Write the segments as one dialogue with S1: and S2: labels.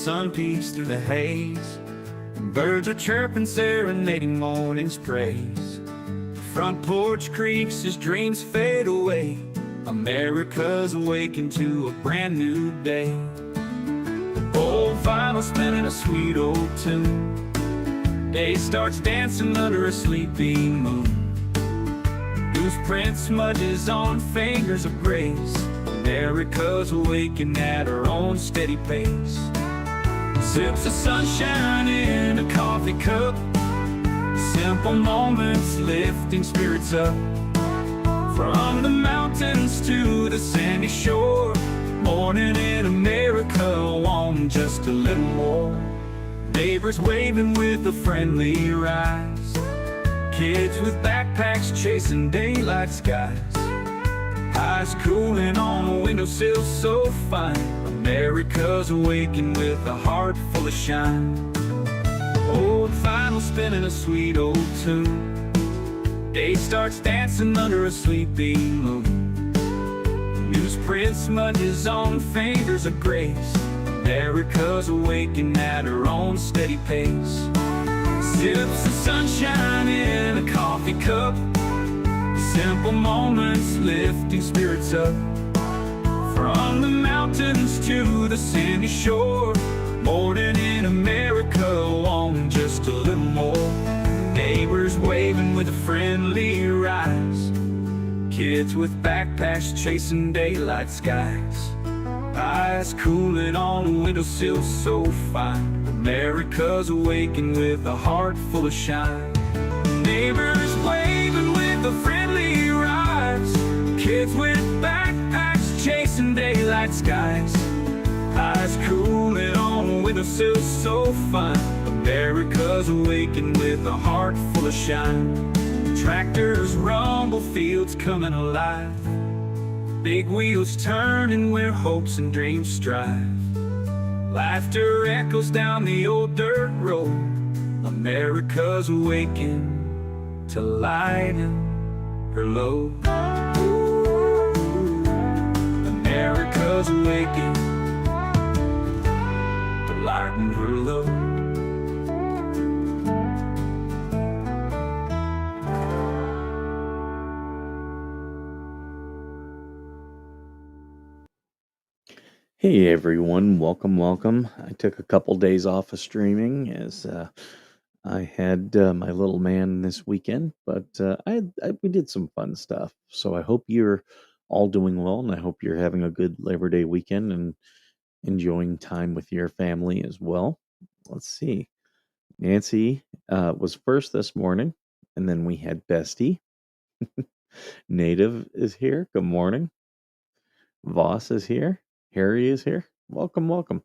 S1: sun peeks through the haze. Birds are chirping, serenading morning's praise. Front porch creaks as dreams fade away. America's awakened to a brand new day. Old vinyl spinning a sweet old tune. Day starts dancing under a sleeping moon. Loose print smudges on fingers of grace. America's awakened at her own steady pace. Sips of sunshine in a coffee cup. Simple moments lifting spirits up. From the mountains to the sandy shore. Morning in America, want just a little more. Neighbors waving with a friendly rise. Kids with backpacks chasing daylight skies. Eyes cooling on a windowsill so fine. America's awakened with a heart full of shine. Old vinyl spinning a sweet old tune. Day starts dancing under a sleeping moon. Newsprint smudges on fingers of grace. America's awakened at her own steady pace. Sips of sunshine in a coffee cup. Simple moments lifting spirits up. From the mountains to the sandy shore. Morning in America, wanting just a little more. Neighbors waving with a friendly rise. Kids with backpacks chasing daylight skies. Eyes cooling on a windowsill so fine. America's awakened with a heart full of shine. Neighbors waving with a friendly rise. Kids with backpacks chasing daylight skies. Eyes cooling on a windowsill so fine. America's awakened with a heart full of shine. Tractors rumble, fields coming alive. Big wheels turning where hopes and dreams strive. Laughter echoes down the old dirt road. America's awakened to lighten her load. America's awakened to lighten her load.
S2: Hey everyone, welcome. I took a couple days off of streaming as I had my little man this weekend, but we did some fun stuff. So I hope you're all doing well, and I hope you're having a good Labor Day weekend and enjoying time with your family as well. Let's see. Nancy was first this morning, and then we had Bestie. Native is here. Good morning. Voss is here. Harry is here. Welcome.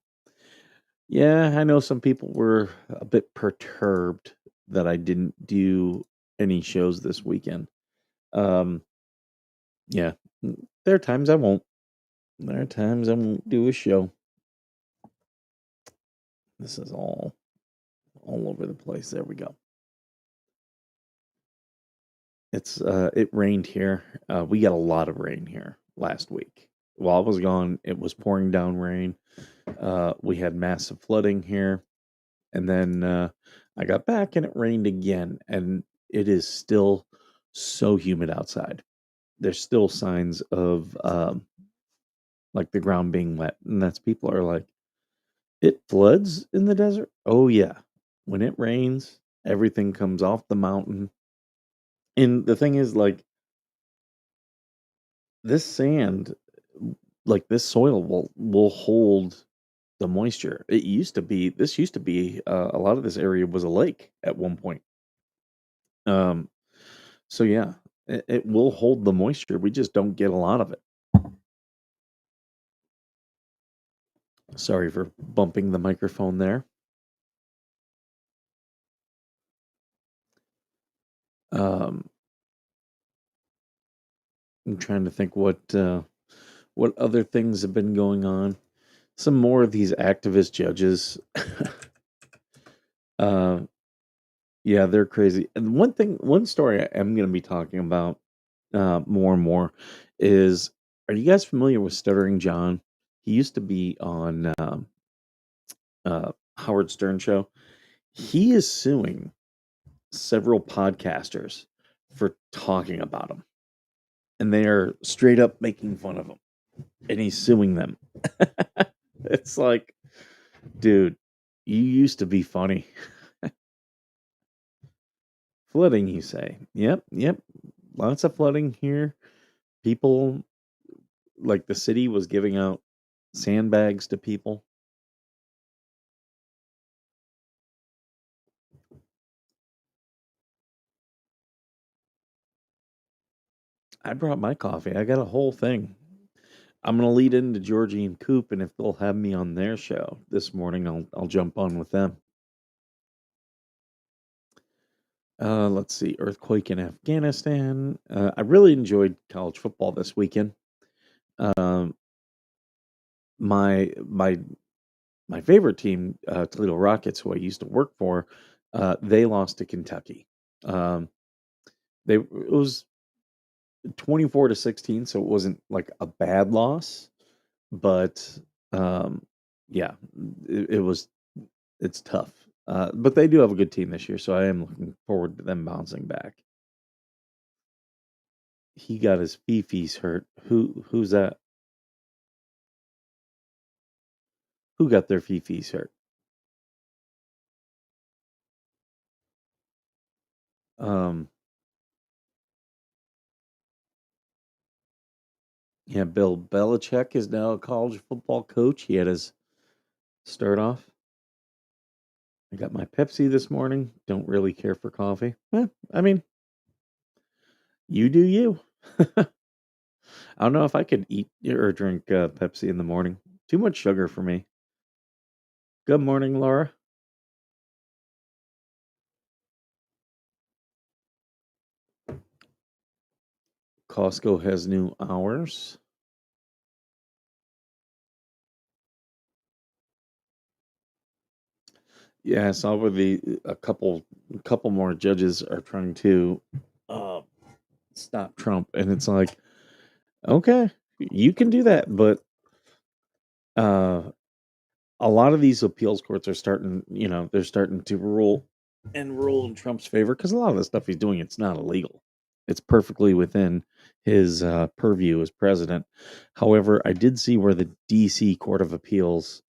S2: Yeah, I know some people were a bit perturbed that I didn't do any shows this weekend. Um, yeah, there are times I won't. There are times I won't do a show. This is all over the place. There we go. It rained here. We got a lot of rain here last week. While I was gone, it was pouring down rain. We had massive flooding here. And then I got back and it rained again. And it is still so humid outside. There's still signs of like the ground being wet. And that's people are like, it floods in the desert? Oh, yeah. When it rains, everything comes off the mountain. And the thing is, like, this sand, like this soil will hold the moisture. This used to be a lot of this area was a lake at one point. Um, so yeah, it will hold the moisture. We just don't get a lot of it. Sorry for bumping the microphone there. I'm trying to think what other things have been going on. Some more of these activist judges. Yeah, they're crazy. And one story I am going to be talking about more and more is, are you guys familiar with Stuttering John? He used to be on Howard Stern show. He is suing several podcasters for talking about him, and they are straight up making fun of him, and he's suing them. It's like, dude, you used to be funny. Flooding, you say? Yep, yep. Lots of flooding here. People, like the city was giving out sandbags to people. I brought my coffee. I got a whole thing. I'm gonna lead into Georgie and Coop, and if they'll have me on their show this morning, I'll jump on with them. Let's see, earthquake in Afghanistan. I really enjoyed college football this weekend. Um, my my favorite team, Toledo Rockets, who I used to work for, they lost to Kentucky. Um, it was 24-16, so it wasn't like a bad loss, but yeah, it was it's tough. But they do have a good team this year, so I am looking forward to them bouncing back. He got his fifis hurt. Who's that? Who got their fifis hurt? Um, yeah, Bill Belichick is now a college football coach. He had his start off. I got my Pepsi this morning. Don't really care for coffee. I mean, you do you. I don't know if I could eat or drink Pepsi in the morning. Too much sugar for me. Good morning, Laura. Costco has new hours. Yeah, I saw where a couple more judges are trying to uh, stop Trump, and it's like, okay, you can do that, but uh, a lot of these appeals courts are they're starting to rule in Trump's favor because a lot of the stuff he's doing, it's not illegal. It's perfectly within his purview as president. However, I did see where the D.C. Court of Appeals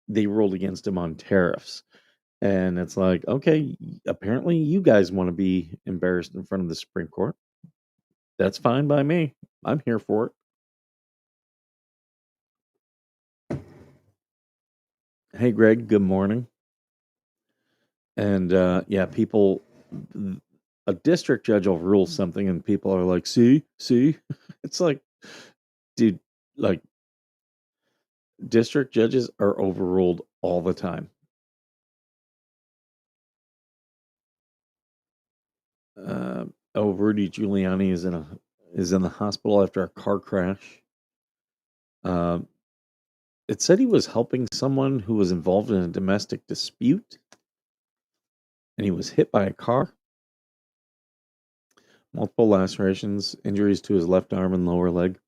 S2: they ruled against him on tariffs. And it's like, okay, apparently you guys want to be embarrassed in front of the Supreme Court. That's fine by me. I'm here for it. Hey, Greg, good morning. And yeah, a district judge will rule something, and people are like, see. It's like, dude, like, district judges are overruled all the time. Uh, oh, Rudy Giuliani is in the hospital after a car crash. Um, It said he was helping someone who was involved in a domestic dispute and he was hit by a car. Multiple lacerations, injuries to his left arm and lower leg.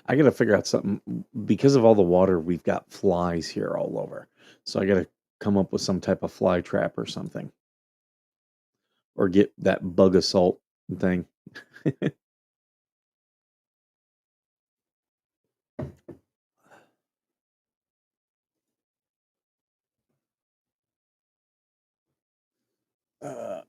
S2: I got to figure out something because of all the water, we've got flies here all over. So I got to come up with some type of fly trap or something or get that bug assault thing. uh,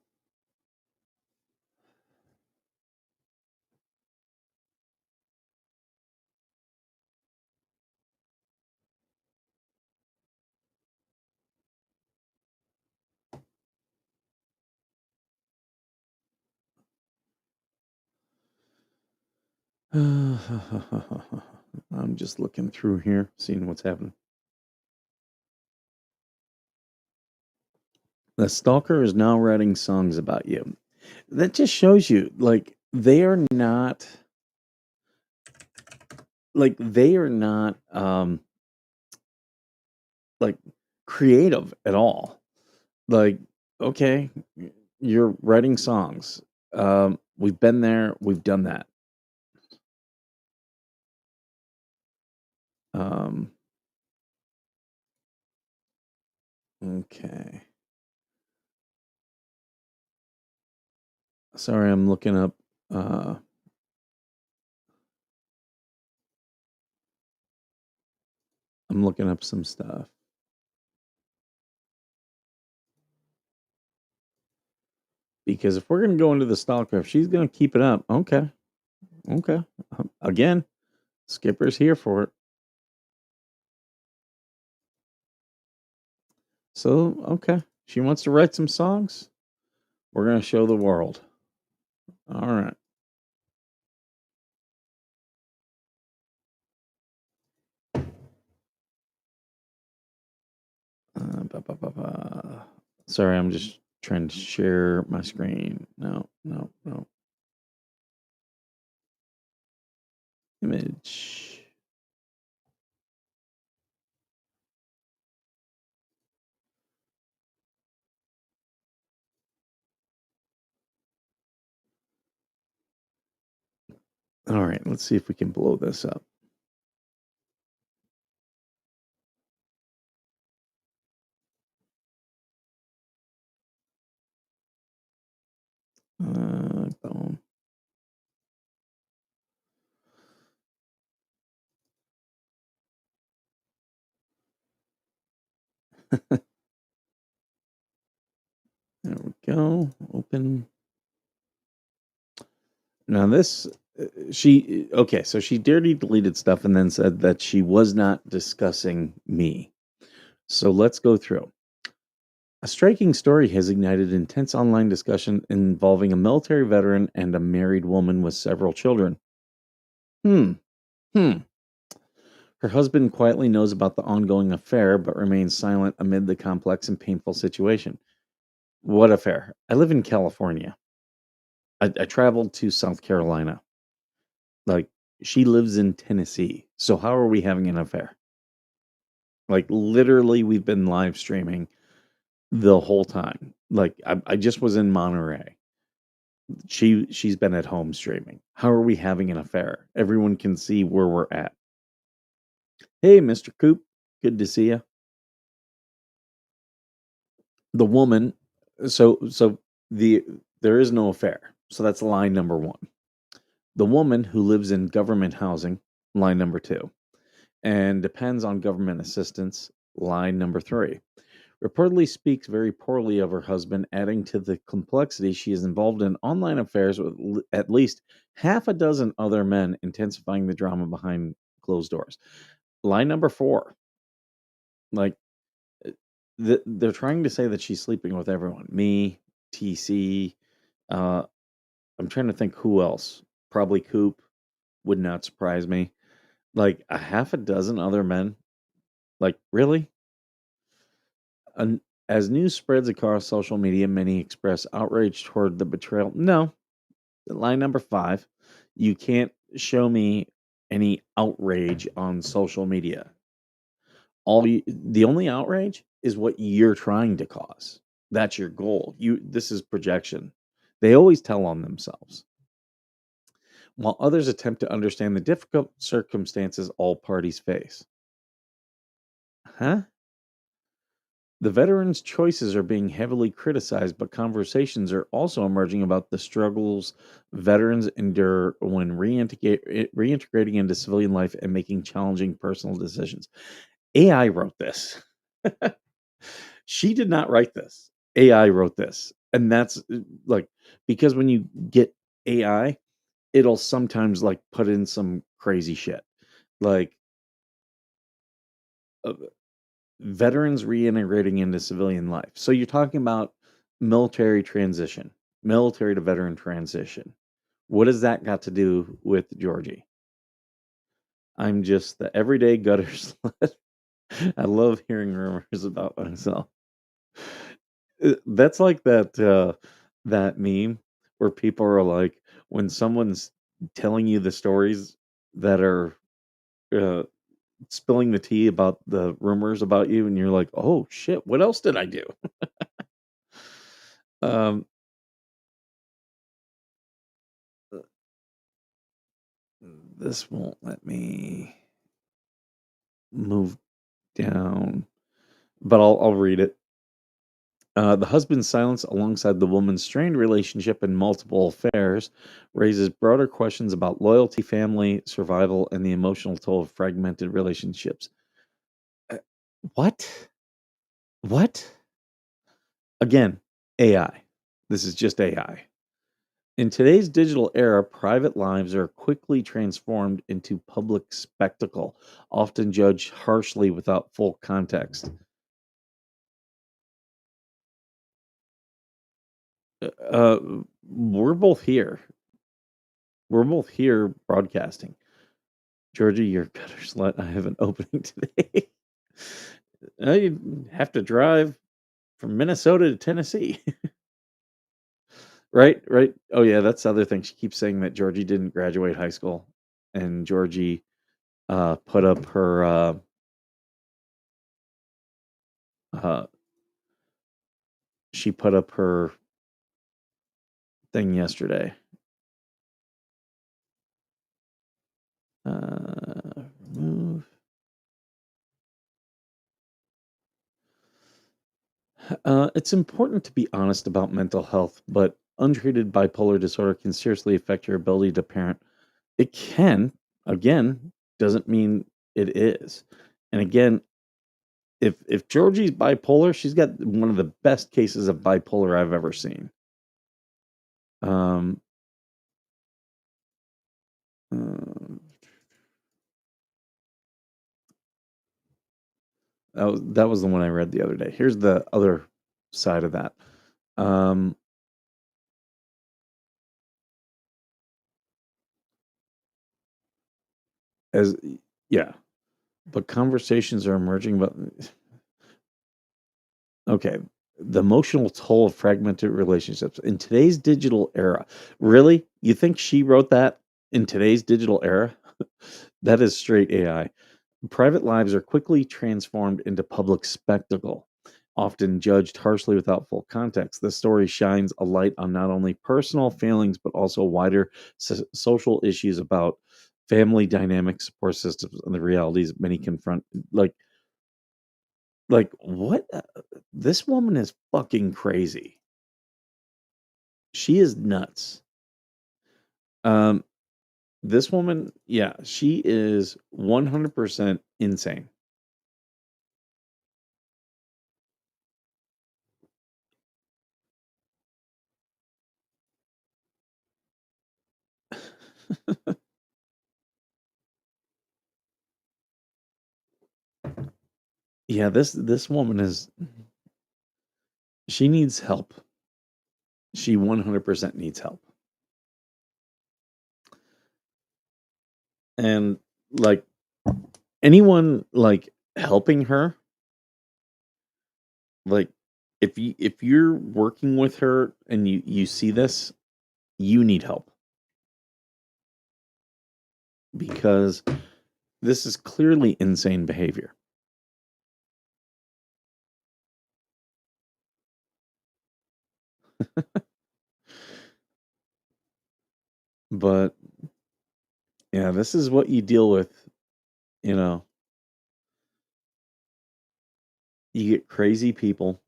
S2: I'm just looking through here, seeing what's happening. The stalker is now writing songs about you. That just shows you, they are not like creative at all. Like, okay, you're writing songs. We've been there, we've done that. Um, okay. Sorry, uh I'm looking up some stuff. Because if we're gonna go into the stalker, if she's gonna keep it up, okay, okay. Again, Skipper's here for it. So, okay. She wants to write some songs. We're gonna show the world. All right. Ba, ba, ba, ba. Sorry, I'm just trying to share my screen. No, no, no. Image. All right, let's see if we can blow this up. Boom. There we go. Open. Now this, okay. So she dirty deleted stuff and then said that she was not discussing me. So let's go through. A striking story has ignited intense online discussion involving a military veteran and a married woman with several children. Hmm. Hmm. Her husband quietly knows about the ongoing affair but remains silent amid the complex and painful situation. What affair? I live in California. I traveled to South Carolina. Like, she lives in Tennessee. So, how are we having an affair? Like, literally, we've been live streaming the whole time. Like, I just was in Monterey. She's been at home streaming. How are we having an affair? Everyone can see where we're at. Hey, Mr. Coop, good to see you. The woman, so the there is no affair. So that's line number one. The woman who lives in government housing, line number two, and depends on government assistance, line number three. Reportedly speaks very poorly of her husband, adding to the complexity she is involved in online affairs with at least half a dozen other men, intensifying the drama behind closed doors. Line number four, like uh, they're trying to say that she's sleeping with everyone. Me, TC. Uh, I'm trying to think who else. Probably Coop would not surprise me. Like a half a dozen other men. Like really? An As news spreads across social media, many express outrage toward the betrayal. No, line number five, you can't show me any outrage on social media. The only outrage is what you're trying to cause. That's your goal. This is projection. They always tell on themselves, while others attempt to understand the difficult circumstances all parties face. Huh? The veterans' choices are being heavily criticized, but conversations are also emerging about the struggles veterans endure when reintegrating into civilian life and making challenging personal decisions. AI wrote this. She did not write this. AI wrote this. And that's like, because when you get AI, it'll sometimes like put in some crazy shit. Like, uh, veterans reintegrating into civilian life. So you're talking about military transition, military to veteran transition. What has that got to do with Georgie? I'm just the everyday gutter slut. I love hearing rumors about myself. That's like that meme where people are like, when someone's telling you the stories that are uh, spilling the tea about the rumors about you, and you're like, oh shit, what else did I do? Um, uh, this won't let me. move down, but I'll read it. The husband's silence alongside the woman's strained relationship and multiple affairs raises broader questions about loyalty, family, survival, and the emotional toll of fragmented relationships. Uh, What? What? Again, AI. This is just AI. In today's digital era, private lives are quickly transformed into public spectacle, often judged harshly without full context. Uh, we're both here. We're both here broadcasting. Georgia, you're a gutter slut. I have an opening today. You have to drive from Minnesota to Tennessee. Right, right. Oh yeah, that's the other thing. She keeps saying that Georgie didn't graduate high school, and Georgie put up her uh, she put up her thing yesterday. Remove. It's important to be honest about mental health, but untreated bipolar disorder can seriously affect your ability to parent. It can, again, doesn't mean it is. And again, if Georgie's bipolar, she's got one of the best cases of bipolar I've ever seen. Um, uh, that was the one I read the other day. Here's the other side of that. Um, as yeah, but conversations are emerging about okay, the emotional toll of fragmented relationships in today's digital era. Really? You think she wrote that in today's digital era? That is straight AI. Private lives are quickly transformed into public spectacle, often judged harshly without full context. This story shines a light on not only personal failings, but also wider social issues about family dynamics, support systems, and the realities many confront. Like what? This woman is fucking crazy. She is nuts. Um, this woman, yeah, she is 100% insane. Yeah, this woman is she needs help. She 100% needs help. And like anyone like helping her, like if you're working with her and you see this, you need help because this is clearly insane behavior. But yeah, this is what you deal with, you know. You get crazy people.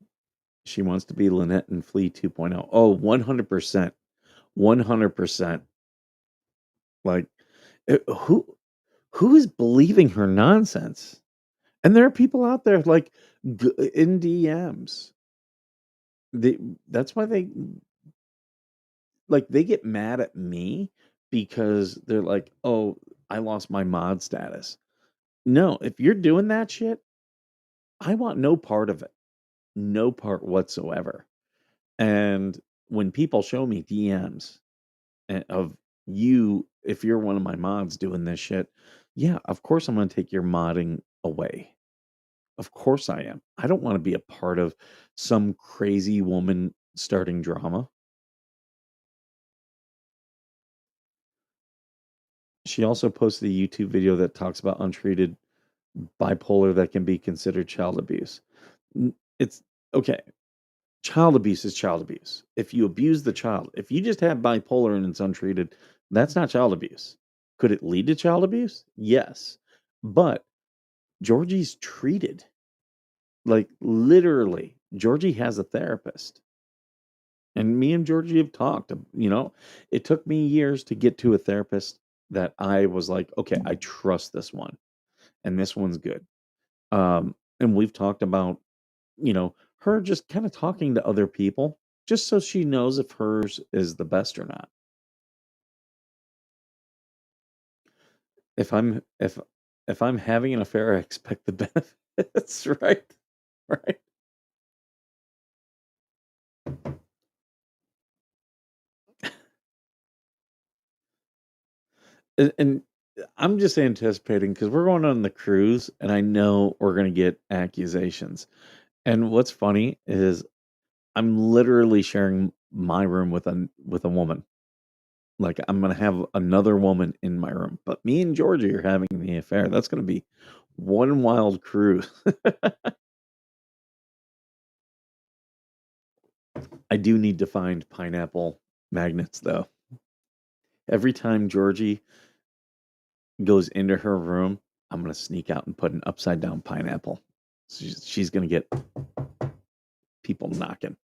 S2: She wants to be Lynette and Flea 2.0. Oh, 100%. 100%. Like who is believing her nonsense? And there are people out there like in DMs. They that's why they get mad at me because they're like, "Oh, I lost my mod status." No, if you're doing that shit, I want no part of it. No part whatsoever. And when people show me DMs of you, if you're one of my mods doing this shit, yeah, of course I'm going to take your modding away. Of course I am. I don't want to be a part of some crazy woman starting drama. She also posted a YouTube video that talks about untreated bipolar that can be considered child abuse. It's okay. Child abuse is child abuse. If you abuse the child, if you just have bipolar and it's untreated, that's not child abuse. Could it lead to child abuse? Yes. But Georgie's treated. Like literally, Georgie has a therapist. And me and Georgie have talked. It took me years to get to a therapist that I was like, okay, I trust this one, and this one's good. And we've talked about, her just kind of talking to other people, just so she knows if hers is the best or not. If I'm if I'm having an affair, I expect the benefits, right? Right. And I'm just anticipating because we're going on the cruise, and I know we're going to get accusations. And what's funny is I'm literally sharing my room with a woman. Like I'm gonna have another woman in my room, but me and Georgie are having the affair. That's gonna be one wild cruise. I do need to find pineapple magnets though. Every time Georgie goes into her room, I'm gonna sneak out and put an upside down pineapple. She's gonna get people knocking.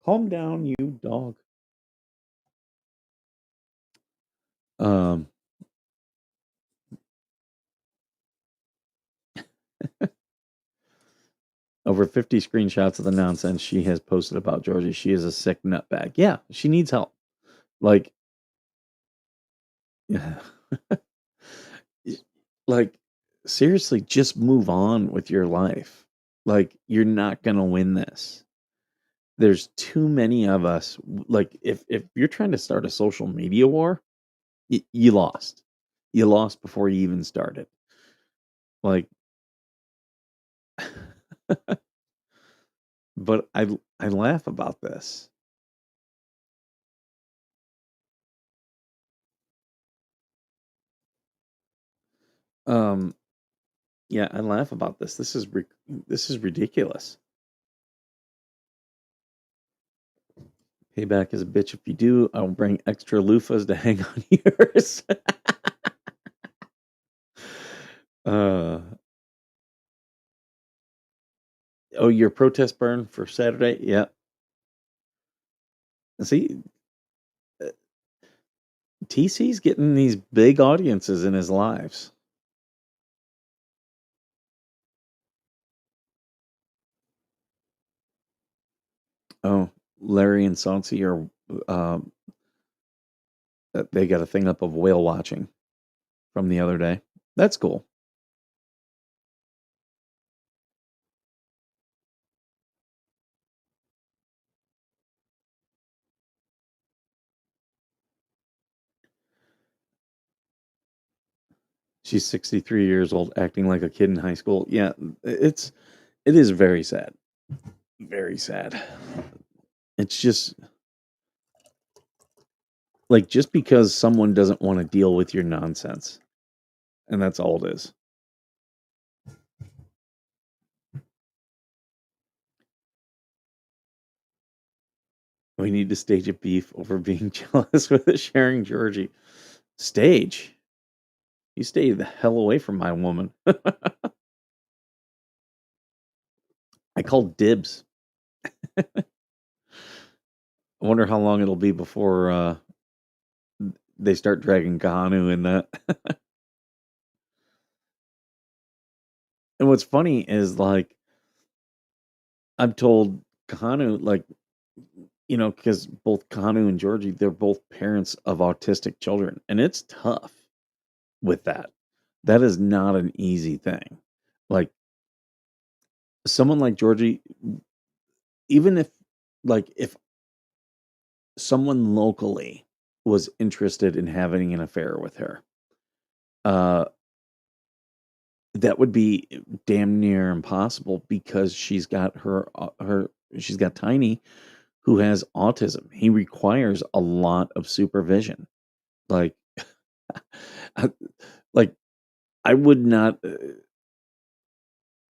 S2: Calm down, you dog. Um, over 50 screenshots of the nonsense she has posted about Georgie. She is a sick nutbag. Yeah, she needs help. Like, yeah. Like, seriously, just move on with your life. Like, you're not gonna win this. There's too many of us. Like, if you're trying to start a social media war, you lost. You lost before you even started. Like, but I laugh about this. Um, yeah, I laugh about this. This is ridiculous. Payback is a bitch if you do. I'll bring extra loofahs to hang on yours. uh, oh, your protest burn for Saturday? Yeah. See, uh, TC's getting these big audiences in his lives. Oh, Larry and Saucy are, um, they got a thing up of whale watching from the other day. That's cool. She's 63 years old, acting like a kid in high school. Yeah, it is very sad. Very sad. It's just like just because someone doesn't want to deal with your nonsense, and that's all it is. We need to stage a beef over being jealous with sharing Georgie. Stage? You stay the hell away from my woman. I called dibs. I wonder how long it'll be before they start dragging Kahanu in that. And what's funny is like I'm told Kahanu, like, because both Kahanu and Georgie, they're both parents of autistic children, and it's tough with that. That is not an easy thing. Like someone like Georgie, even if someone locally was interested in having an affair with her, uh, that would be damn near impossible because she's got Tiny, who has autism. He requires a lot of supervision. Like, I- like I would not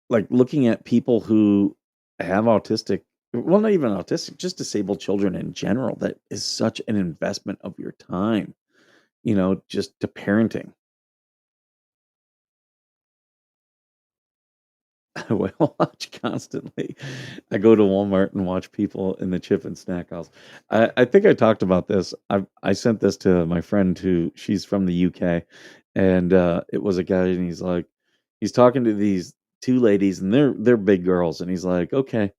S2: like looking at people who have autistic, well, not even autistic, just disabled children in general. That is such an investment of your time, just to parenting. I whale watch constantly. I go to Walmart and watch people in the chip and snack aisles. I think I talked about this. I sent this to my friend who she's from the UK, and it was a guy, and he's like, he's talking to these two ladies, and they're big girls, and he's like, okay,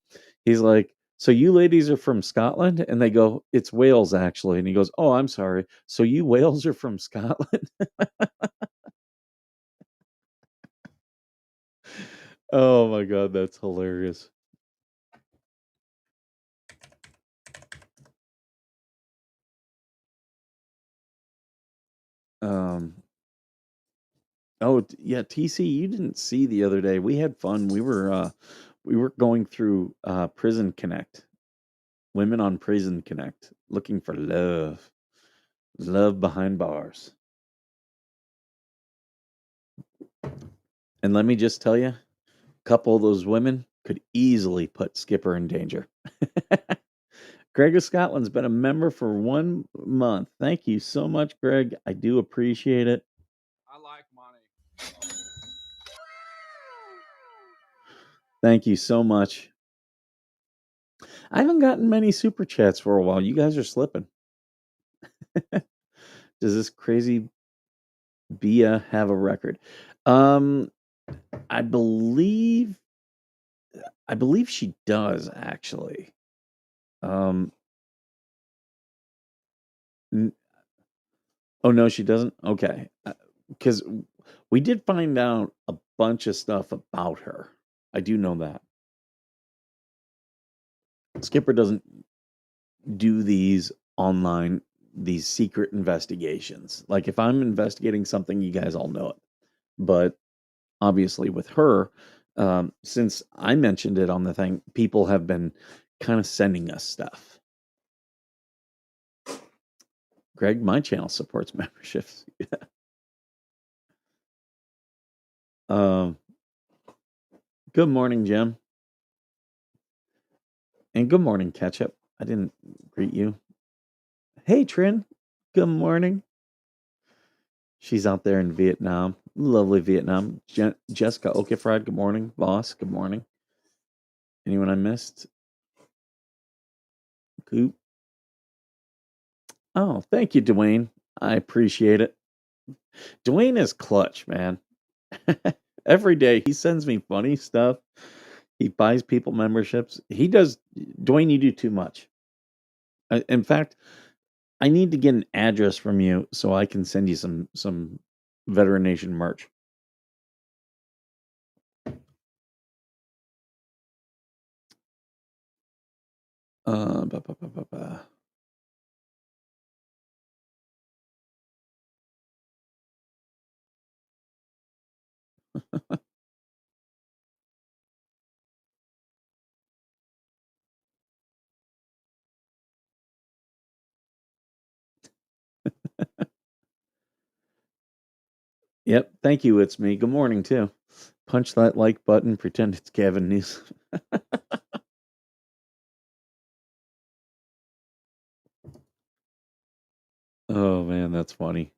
S2: he's like, so you ladies are from Scotland, and they go, it's Wales actually, and he goes, oh, I'm sorry, so you Wales are from Scotland? Oh my God, that's hilarious. Um, Oh, yeah, TC, you didn't see the other day. We had fun. We were going through Prison Connect, Women on Prison Connect, looking for love, love behind bars. And let me just tell you, a couple of those women could easily put Skipper in danger. Greg of Scotland's been a member for 1 month. Thank you so much, Greg. I do appreciate it.
S1: I like money.
S2: Thank you so much. I haven't gotten many super chats for a while. You guys are slipping. Does this crazy Bia have a record? Um, I believe I believe she does actually. Um, n- oh no, she doesn't. Okay, because we did find out a bunch of stuff about her. I do know that Skipper doesn't do these online, these secret investigations. Like if I'm investigating something, you guys all know it. But obviously with her, since I mentioned it on the thing, people have been kind of sending us stuff. Greg, my channel supports memberships. um, good morning, Jim, and good morning, Ketchup. I didn't greet you. Hey, Trin. Good morning. She's out there in Vietnam. Lovely Vietnam. Jessica Okefried. Good morning, boss. Good morning. Anyone I missed? Coop. Oh, thank you, Dwayne. I appreciate it. Dwayne is clutch, man. Every day he sends me funny stuff. He buys people memberships. He does. Dwayne, you do too much. In fact, I need to get an address from you so I can send you some Veteran Nation merch. Ba, ba, ba, ba, ba. Yep. Thank you. It's me. Good morning too. Punch that like button. Pretend it's Gavin News. Oh man, that's funny.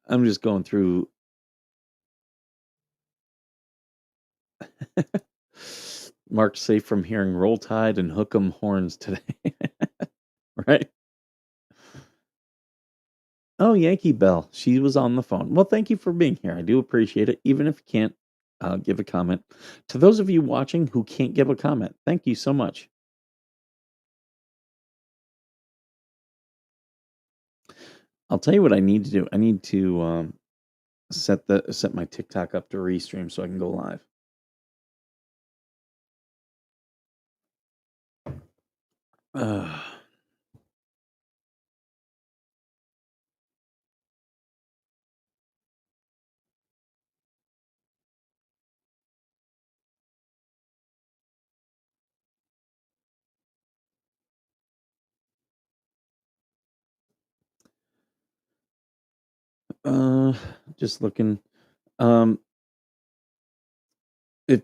S2: I'm just going through. Mark's safe from hearing Roll Tide and Hook 'em horns today. Right? Oh, Yankee Bell. She was on the phone. Well, thank you for being here. I do appreciate it. Even if you can't give a comment. To those of you watching who can't give a comment, thank you so much. I'll tell you what I need to do. I need to set my TikTok up to restream so I can go live. Uh, uh, just looking. Um, if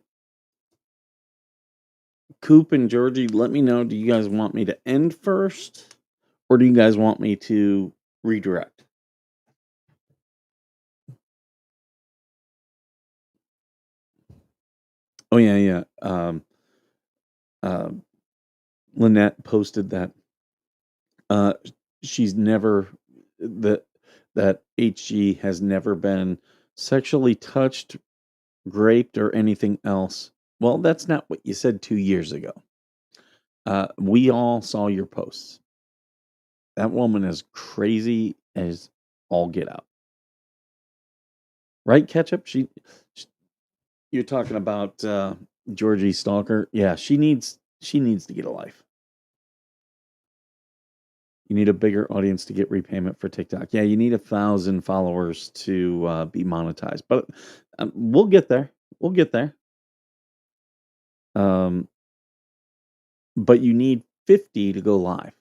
S2: Coop and Georgie, let me know. Do you guys want me to end first, or do you guys want me to redirect? Oh yeah, yeah. Uh, Lynette posted that uh, she's never that that HG has never been sexually touched, raped, or anything else. Well, that's not what you said 2 years ago. We all saw your posts. That woman is crazy as all get out. Right, Ketchup? Sh You're talking about Georgie Stalker. Yeah, she needs to get a life. You need a bigger audience to get repayment for TikTok. Yeah, you need 1,000 followers to be monetized, but we'll get there. We'll get there. Um, but you need 50 to go live.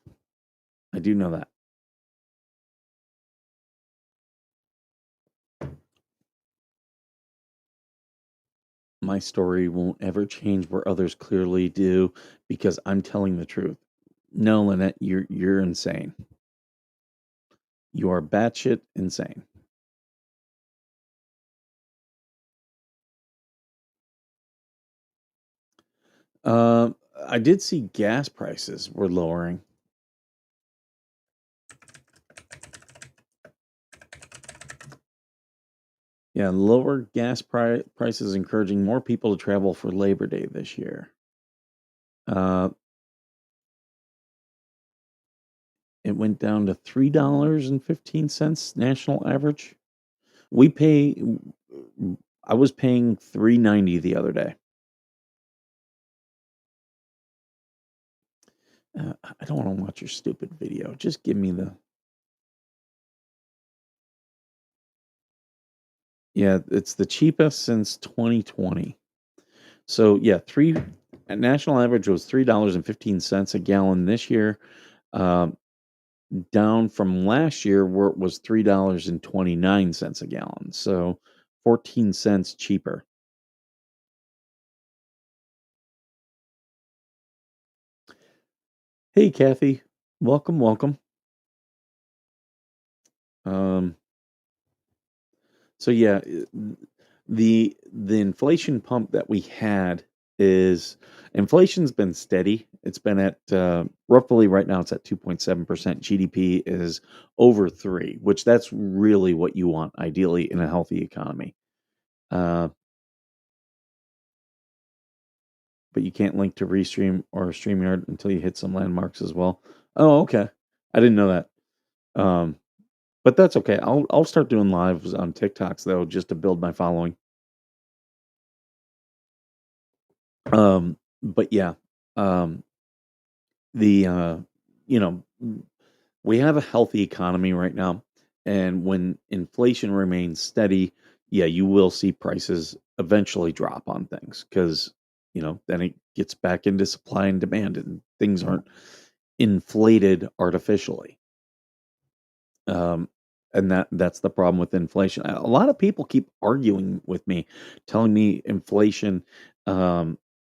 S2: I do know that. My story won't ever change where others clearly do because I'm telling the truth. No, Lynette, you're insane. You are batshit insane. I did see gas prices were lowering. Yeah, lower gas prices encouraging more people to travel for Labor Day this year. Uh, it went down to $3.15 national average. We pay. I was paying $3.90 the other day. I don't want to watch your stupid video. Just give me the. Yeah, it's the cheapest since 2020. So yeah, national average was $3.15 a gallon this year, um, down from last year where it was $3.29 a gallon. So 14 cents cheaper. Hey Kathy, welcome, welcome. Um, so yeah, the inflation pump that we had is inflation's been steady. It's been at roughly right now it's at 2.7%. GDP is over 3, which that's really what you want ideally in a healthy economy. Uh, but you can't link to Restream or StreamYard until you hit some landmarks as well. Oh, okay. I didn't know that. Um, but that's okay. I'll start doing lives on TikToks though, just to build my following. But yeah, um, the you know we have a healthy economy right now, and when inflation remains steady, yeah, you will see prices eventually drop on things because then it gets back into supply and demand, and things aren't inflated artificially. Um, and that's the problem with inflation. A lot of people keep arguing with me, telling me inflation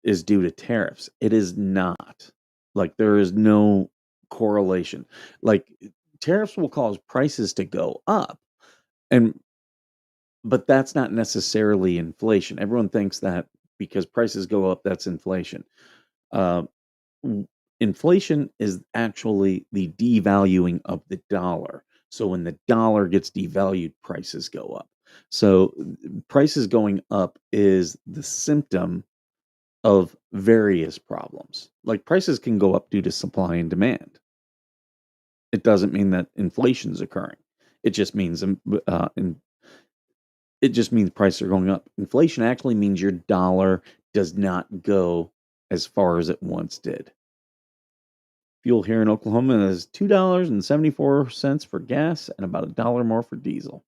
S2: is due to tariffs. It is not. Like there is no correlation. Like tariffs will cause prices to go up, and but that's not necessarily inflation. Everyone thinks that because prices go up, that's inflation. Uh, w- Inflation is actually the devaluing of the dollar. So when the dollar gets devalued, prices go up. So prices going up is the symptom of various problems. Like prices can go up due to supply and demand. It doesn't mean that inflation's occurring. It just means it just means prices are going up. Inflation actually means your dollar does not go as far as it once did. Fuel here in Oklahoma is $2.74 for gas and about a dollar more for diesel.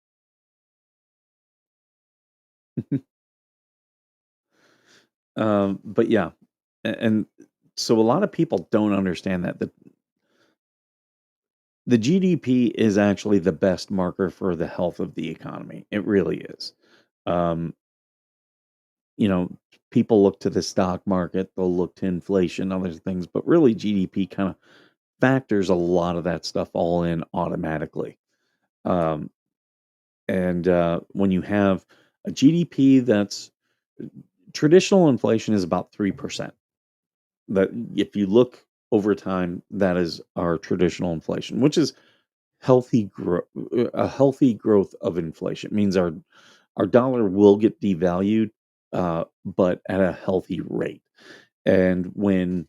S2: But yeah, and so a lot of people don't understand that the GDP is actually the best marker for the health of the economy. It really is. Um, you know, People look to the stock market, they'll look to inflation, other things, but really GDP kind of factors a lot of that stuff all in automatically. Um, and when you have a GDP that's traditional inflation is about 3%. That if you look over time, that is our traditional inflation, which is a healthy growth of inflation. It means our dollar will get devalued, but at a healthy rate. And when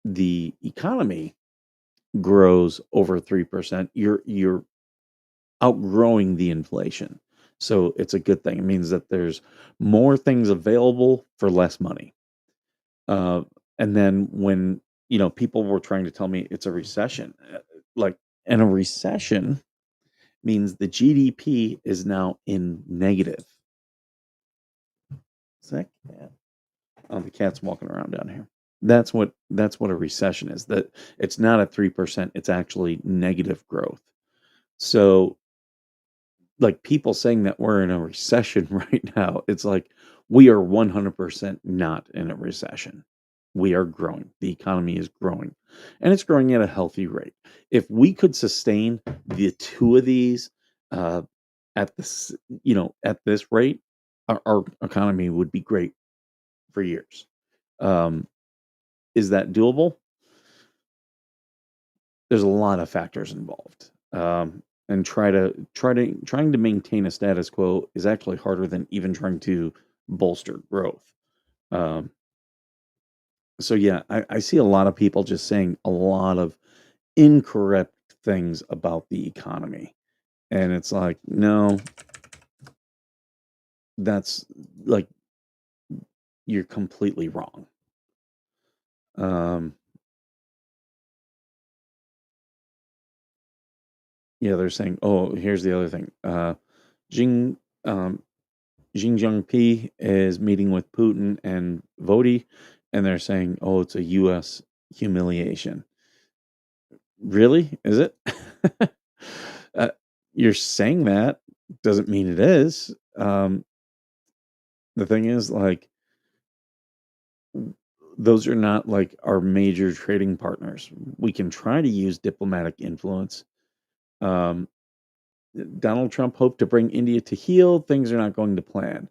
S2: the economy grows over 3%, you're outgrowing the inflation. So it's a good thing. It means that there's more things available for less money. Uh, and then when people were trying to tell me it's a recession, like, and a recession means the GDP is now in negative. Is that cat? Oh, the cat's walking around down here. That's what a recession is. That it's not at 3%, it's actually negative growth. So like people saying that we're in a recession right now, it's like we are 100% not in a recession. We are growing. The economy is growing, and it's growing at a healthy rate. If we could sustain the two of these uh, at this, at this rate, our economy would be great for years. Um, is that doable? There's a lot of factors involved. And trying to maintain a status quo is actually harder than even trying to bolster growth. Um, so yeah, I see a lot of people just saying a lot of incorrect things about the economy. And it's like, no, that's like you're completely wrong. Um, yeah, they're saying, oh, here's the other thing. Jing um, Xi Jinping is meeting with Putin and Vodi, and they're saying, "Oh, it's a U.S. humiliation." Really? Is it? uh, you're saying that doesn't mean it is. The thing is, like, those are not like our major trading partners. We can try to use diplomatic influence. Um, Donald Trump hoped to bring India to heel. Things are not going to plan.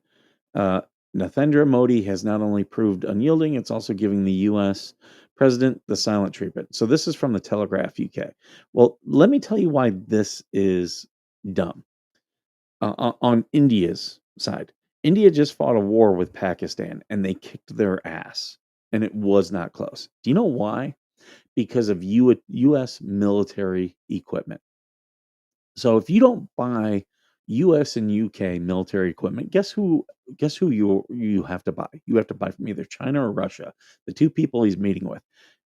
S2: Uh, Narendra Modi has not only proved unyielding, it's also giving the U.S. president the silent treatment. So this is from the Telegraph UK. Well, let me tell you why this is dumb. On India's side, India just fought a war with Pakistan and they kicked their ass, and it was not close. Do you know why? Because of U.S. military equipment. So if you don't buy US and UK military equipment, guess who you have to buy? You have to buy from either China or Russia, the two people he's meeting with.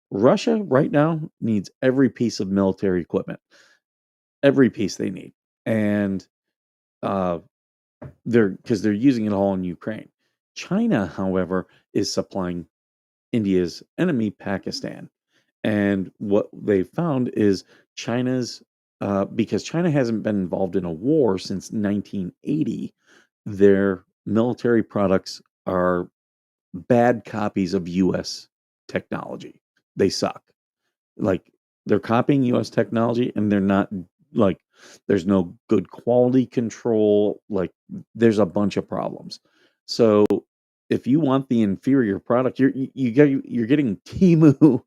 S2: Russia right now needs every piece of military equipment, every piece they need. And uh they're using it all in Ukraine. China, however, is supplying India's enemy, Pakistan. And what they found is China's, because China hasn't been involved in a war since 1980, their military products are bad copies of US technology. They suck. Like they're copying US technology and they're not like there's no good quality control. Like there's a bunch of problems. So if you want the inferior product, you're getting Timu,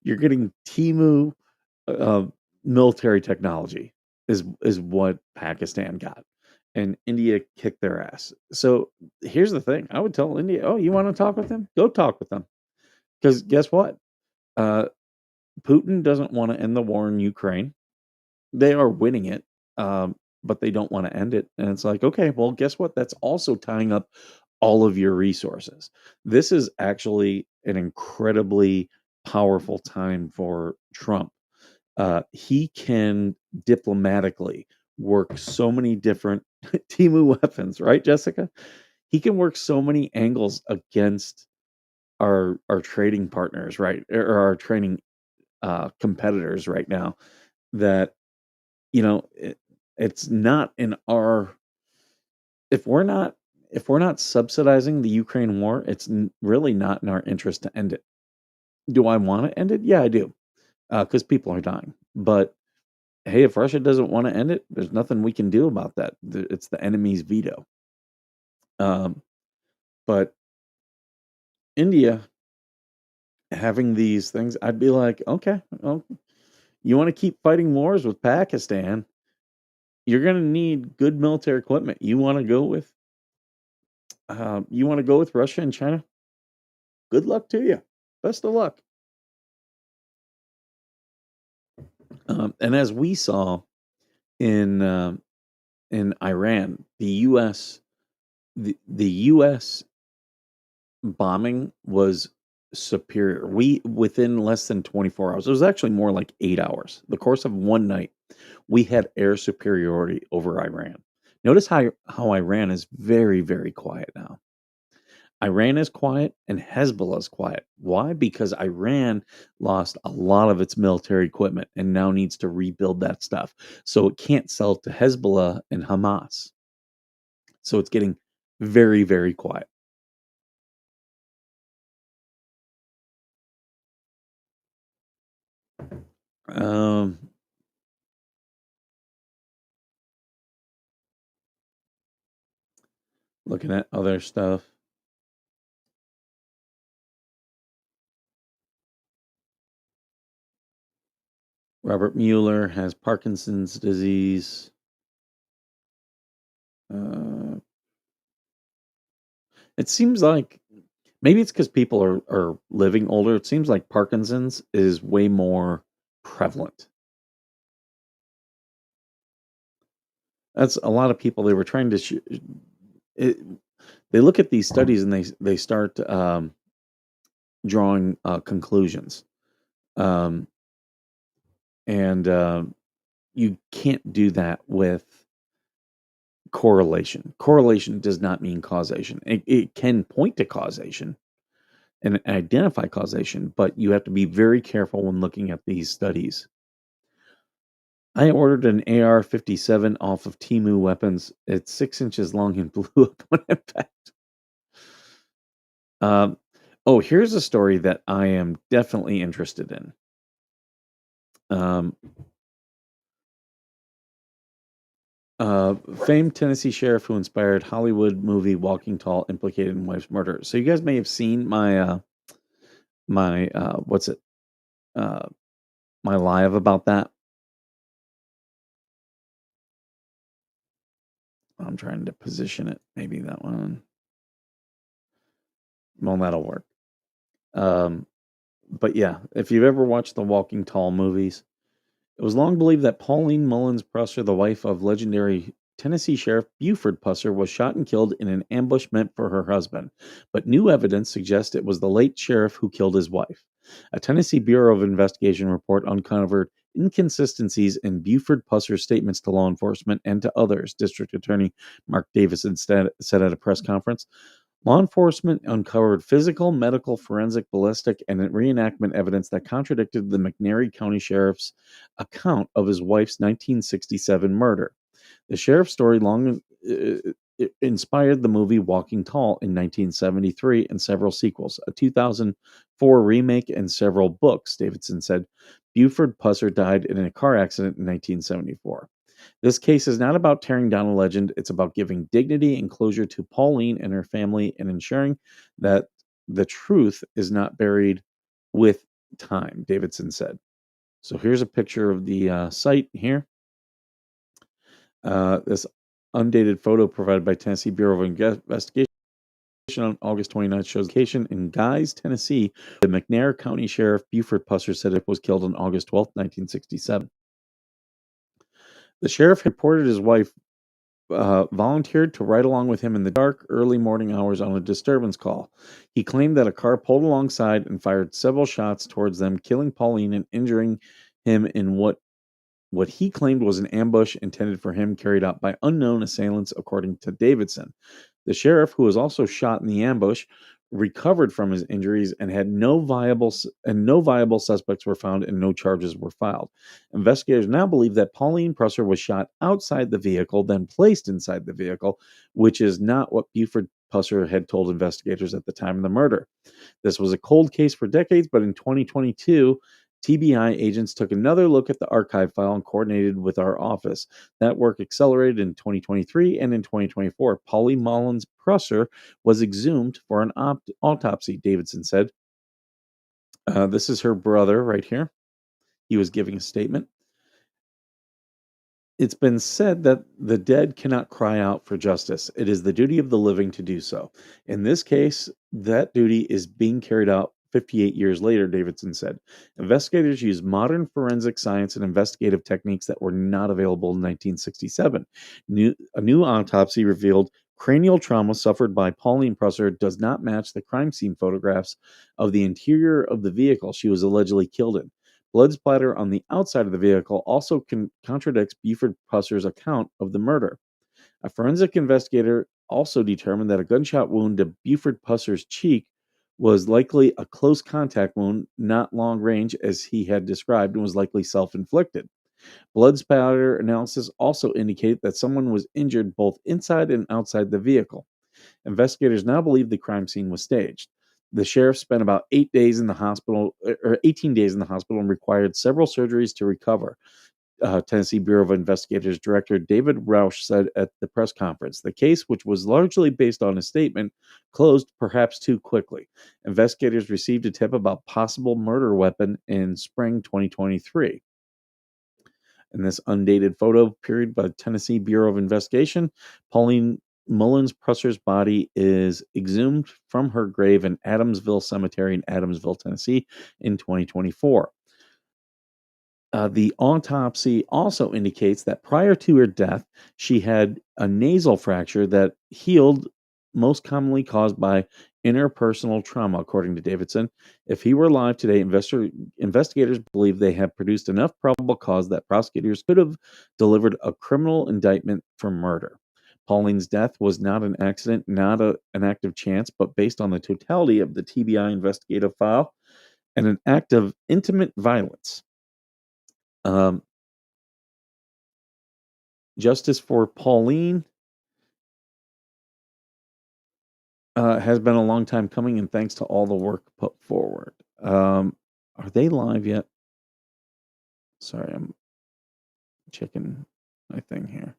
S2: you're getting Timu uh, military technology is what Pakistan got, and India kicked their ass. So here's the thing: I would tell India, "Oh, you want to talk with them? Go talk with them." Because guess what? Uh, Putin doesn't want to end the war in Ukraine. They are winning it, but they don't want to end it. And it's like, okay, well, guess what? That's also tying up all of your resources. This is actually an incredibly powerful time for Trump. He can diplomatically work so many different Timu weapons, right, Jessica? He can work so many angles against our trading partners, right, or our trading competitors right now that it's not in our if we're not if we're not subsidizing the Ukraine war, it's really not in our interest to end it. Do I want to end it? Yeah, I do, because people are dying. But hey, if Russia doesn't want to end it, there's nothing we can do about that. It's the enemy's veto. Um, But India having these things, I'd be like, okay, well, you want to keep fighting wars with Pakistan, you're going to need good military equipment. You want to go with Russia and China? Good luck to you. Best of luck. And as we saw in in Iran, the U.S. bombing was superior. We within less than 24 hours. It was actually more like 8 hours. The course of one night, we had air superiority over Iran. Notice how Iran is very, very quiet now. Iran is quiet and Hezbollah is quiet. Why? Because Iran lost a lot of its military equipment and now needs to rebuild that stuff. So it can't sell to Hezbollah and Hamas. So it's getting very, very quiet. Um, Looking at other stuff. Robert Mueller has Parkinson's disease. Uh, it seems like maybe it's because people are living older. It seems like Parkinson's is way more prevalent. That's a lot of people. They were trying to. It, they look at these studies and they start drawing conclusions, um, and you can't do that with correlation. Correlation does not mean causation. It can point to causation and identify causation, but you have to be very careful when looking at these studies. I ordered an AR-57 off of Temu Weapons. It's 6 inches long and blew up on impact. Um, here's a story that I am definitely interested in. Um, Famed Tennessee sheriff who inspired Hollywood movie Walking Tall implicated in wife's murder. So you guys may have seen my what's it? My live about that. I'm trying to position it. Maybe that one. Well, that'll work. But yeah, if you've ever watched the Walking Tall movies, it was long believed that Pauline Mullins Pusser, the wife of legendary Tennessee Sheriff Buford Pusser, was shot and killed in an ambush meant for her husband. But new evidence suggests it was the late sheriff who killed his wife. A Tennessee Bureau of Investigation report uncovered inconsistencies in Buford Pusser's statements to law enforcement and to others, District Attorney Mark Davison said at a press conference. Law enforcement uncovered physical, medical, forensic, ballistic, and reenactment evidence that contradicted the McNairy County Sheriff's account of his wife's 1967 murder. The sheriff's story long inspired the movie Walking Tall in 1973 and several sequels, a 2004 remake, and several books, Davidson said. Buford Pusser died in a car accident in 1974. This case is not about tearing down a legend. It's about giving dignity and closure to Pauline and her family and ensuring that the truth is not buried with time, Davidson said. So here's a picture of the site here. This undated photo provided by Tennessee Bureau of Investigation on August 29th shows location in Guys, Tennessee. The McNair County Sheriff Buford Pusser said it was killed on August 12th, 1967. The sheriff reported his wife volunteered to ride along with him in the dark, early morning hours on a disturbance call. He claimed that a car pulled alongside and fired several shots towards them, killing Pauline and injuring him in what he claimed was an ambush intended for him, carried out by unknown assailants, according to Davidson. The sheriff, who was also shot in the ambush, recovered from his injuries and had no viable suspects were found and no charges were filed. Investigators now believe that Pauline Pusser was shot outside the vehicle, then placed inside the vehicle, which is not what Buford Pusser had told investigators at the time of the murder. This was a cold case for decades, but in 2022, TBI agents took another look at the archive file and coordinated with our office. That work accelerated in 2023 and in 2024. Polly Mullins Prusser was exhumed for an autopsy, Davidson said. This is her brother right here. He was giving a statement. It's been said that the dead cannot cry out for justice. It is the duty of the living to do so. In this case, that duty is being carried out 58 years later, Davidson said. Investigators use modern forensic science and investigative techniques that were not available in 1967. A new autopsy revealed cranial trauma suffered by Pauline Prusser does not match the crime scene photographs of the interior of the vehicle she was allegedly killed in. Blood splatter on the outside of the vehicle also contradicts Buford Prusser's account of the murder. A forensic investigator also determined that a gunshot wound to Buford Prusser's cheek was likely a close contact wound, not long range as he had described, and was likely self-inflicted. Blood spatter analysis also indicated that someone was injured both inside and outside the vehicle. Investigators now believe the crime scene was staged. The sheriff spent about 18 days in the hospital and required several surgeries to recover. Tennessee Bureau of Investigators Director David Rausch said at the press conference, the case, which was largely based on a statement, closed perhaps too quickly. Investigators received a tip about possible murder weapon in spring 2023. In this undated photo period by the Tennessee Bureau of Investigation, Pauline Mullins Prusser's body is exhumed from her grave in Adamsville Cemetery in Adamsville, Tennessee in 2024. The autopsy also indicates that prior to her death, she had a nasal fracture that healed, most commonly caused by interpersonal trauma, according to Davidson. If he were alive today, investigators believe they have produced enough probable cause that prosecutors could have delivered a criminal indictment for murder. Pauline's death was not an accident, not an act of chance, but based on the totality of the TBI investigative file and an act of intimate violence. Justice for Pauline has been a long time coming, and thanks to all the work put forward. Are they live yet? Sorry, I'm checking my thing here.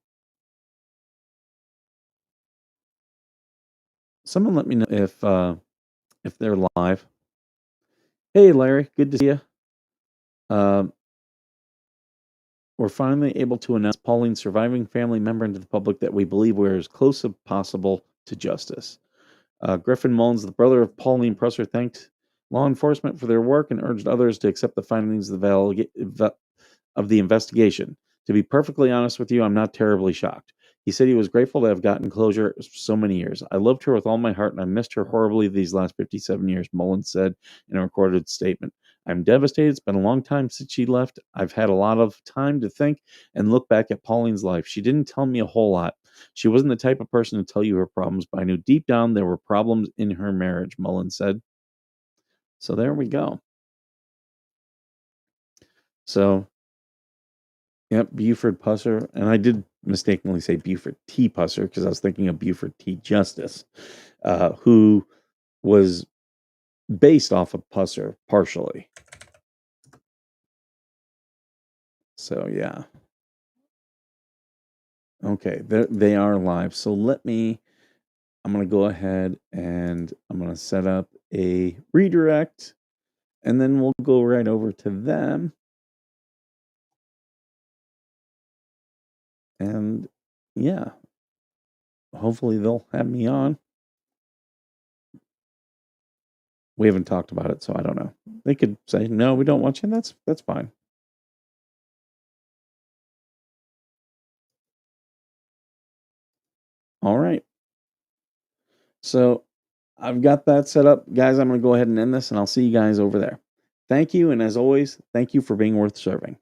S2: Someone let me know if they're live. Hey, Larry, good to see you. We're finally able to announce Pauline's surviving family member into the public that we believe we're as close as possible to justice. Griffin Mullins, the brother of Pauline Prusser, thanked law enforcement for their work and urged others to accept the findings of the investigation. To be perfectly honest with you, I'm not terribly shocked. He said he was grateful to have gotten closure so many years. I loved her with all my heart, and I missed her horribly these last 57 years, Mullins said in a recorded statement. I'm devastated. It's been a long time since she left. I've had a lot of time to think and look back at Pauline's life. She didn't tell me a whole lot. She wasn't the type of person to tell you her problems, but I knew deep down there were problems in her marriage, Mullins said. So there we go. So, yep, Buford Prusser. And I did mistakenly say Buford T. Prusser because I was thinking of Buford T. Justice, who was based off of Prusser partially. So, yeah. Okay, they are live. So I'm going to go ahead and I'm going to set up a redirect, and then we'll go right over to them. And yeah, hopefully they'll have me on. We haven't talked about it, so I don't know. They could say, no, we don't want you. That's fine. All right. So I've got that set up. Guys, I'm going to go ahead and end this, and I'll see you guys over there. Thank you, and as always, thank you for being worth serving.